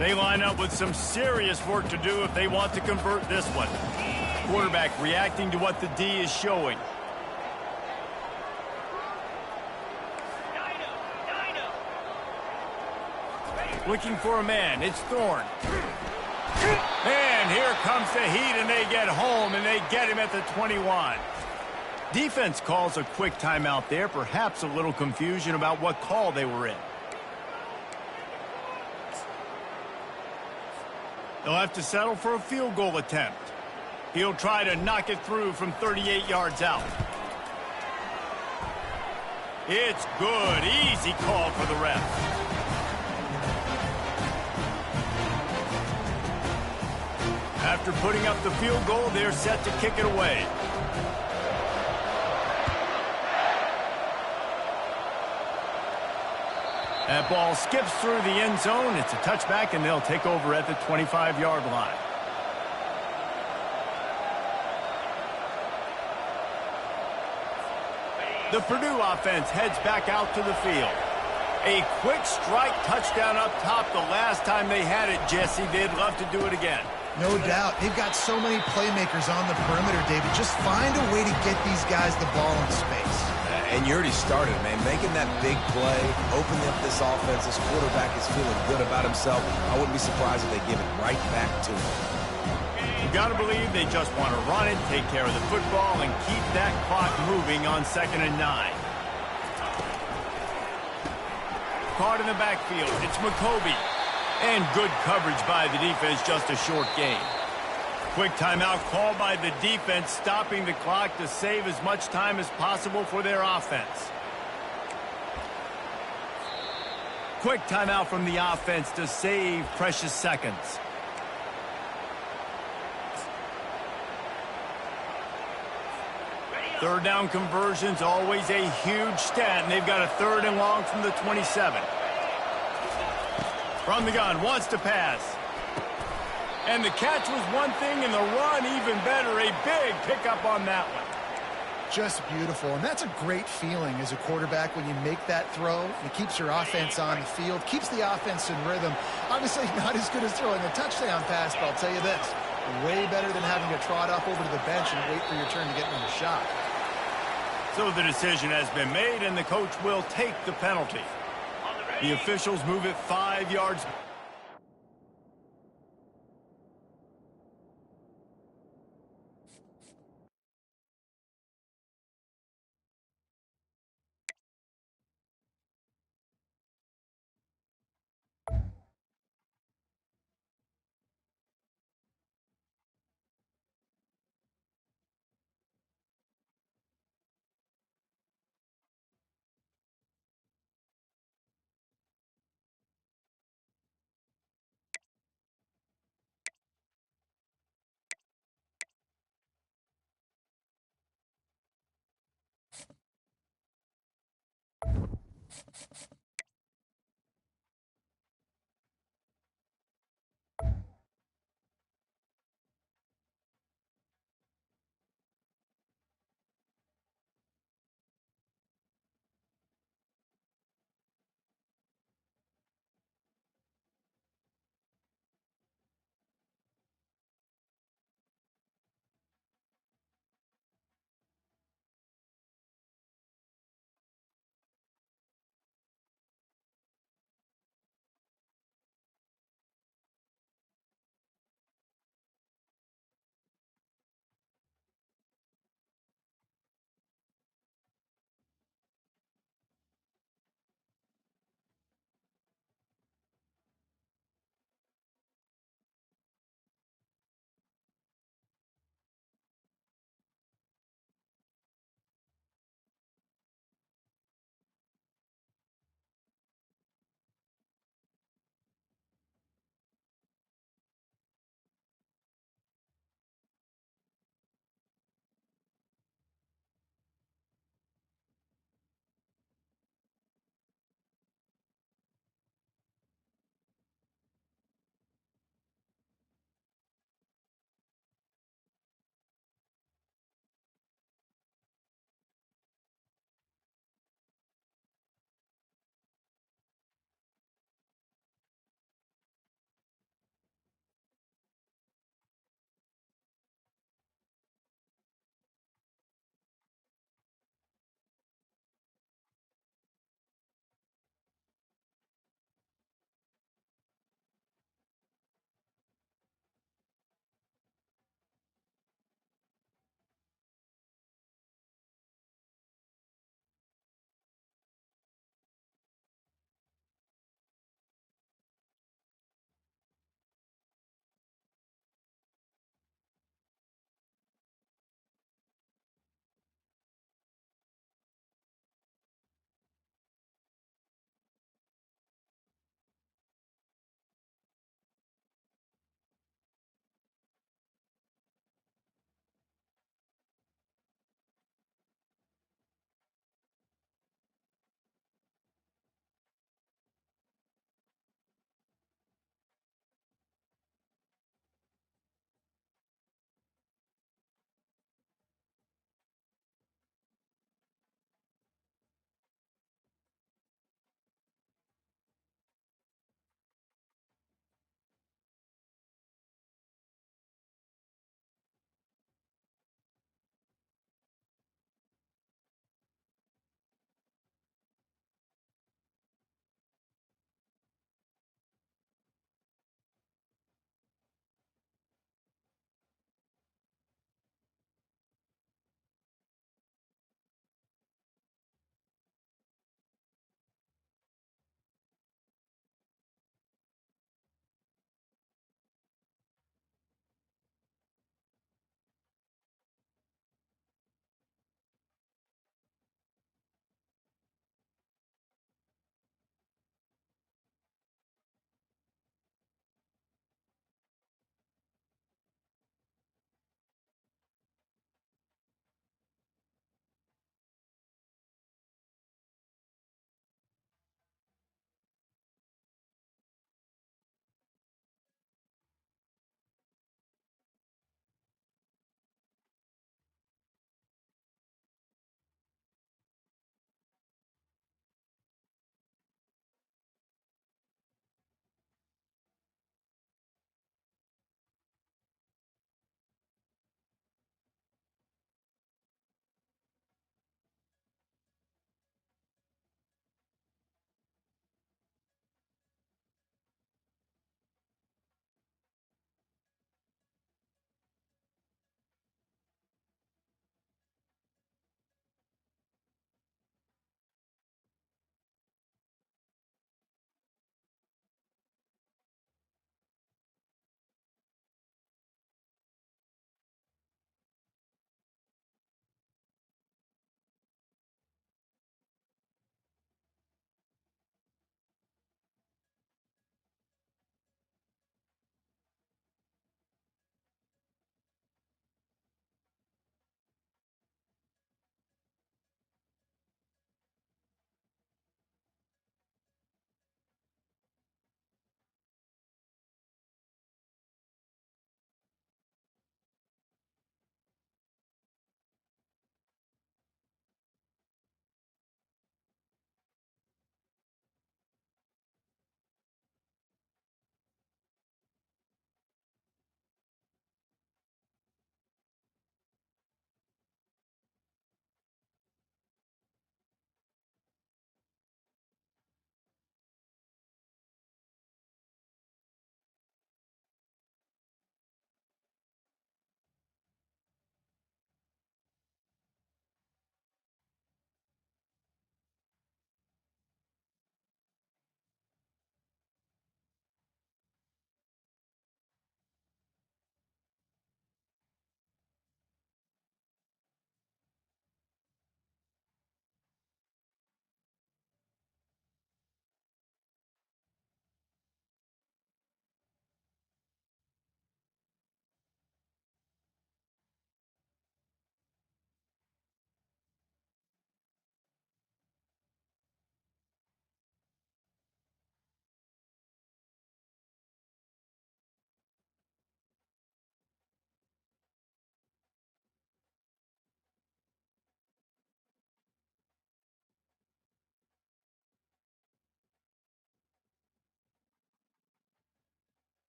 They line up with some serious work to do if they want to convert this one. Quarterback reacting to what the D is showing. Looking for a man. It's Thorne. And here comes the heat, and they get home, and they get him at the 21. Defense calls a quick timeout there. Perhaps a little confusion about what call they were in. They'll have to settle for a field goal attempt. He'll try to knock it through from 38 yards out. It's good. Easy call for the ref. After putting up the field goal, they're set to kick it away. That ball skips through the end zone. It's a touchback, and they'll take over at the 25-yard line. The Purdue offense heads back out to the field. A quick strike touchdown up top the last time they had it, Jesse. They'd love to do it again. No doubt. They've got so many playmakers on the perimeter, David. Just find a way to get these guys the ball in space. And you already started, man. Making that big play, opening up this offense. This quarterback is feeling good about himself. I wouldn't be surprised if they give it right back to him. You got to believe they just want to run it, take care of the football, and keep that clock moving on 2nd and 9. Caught in the backfield. It's McCoby. And good coverage by the defense, just a short gain. Quick timeout called by the defense, stopping the clock to save as much time as possible for their offense. Quick timeout from the offense to save precious seconds. Third down conversions, always a huge stat, and they've got a 3rd and long from the 27. From the gun, wants to pass. And the catch was one thing, and the run even better. A big pickup on that one. Just beautiful, and that's a great feeling as a quarterback when you make that throw. It keeps your offense on the field, keeps the offense in rhythm. Obviously not as good as throwing a touchdown pass, but I'll tell you this, way better than having to trot off over to the bench and wait for your turn to get another shot. So the decision has been made, and the coach will take the penalty. The officials move it 5 yards.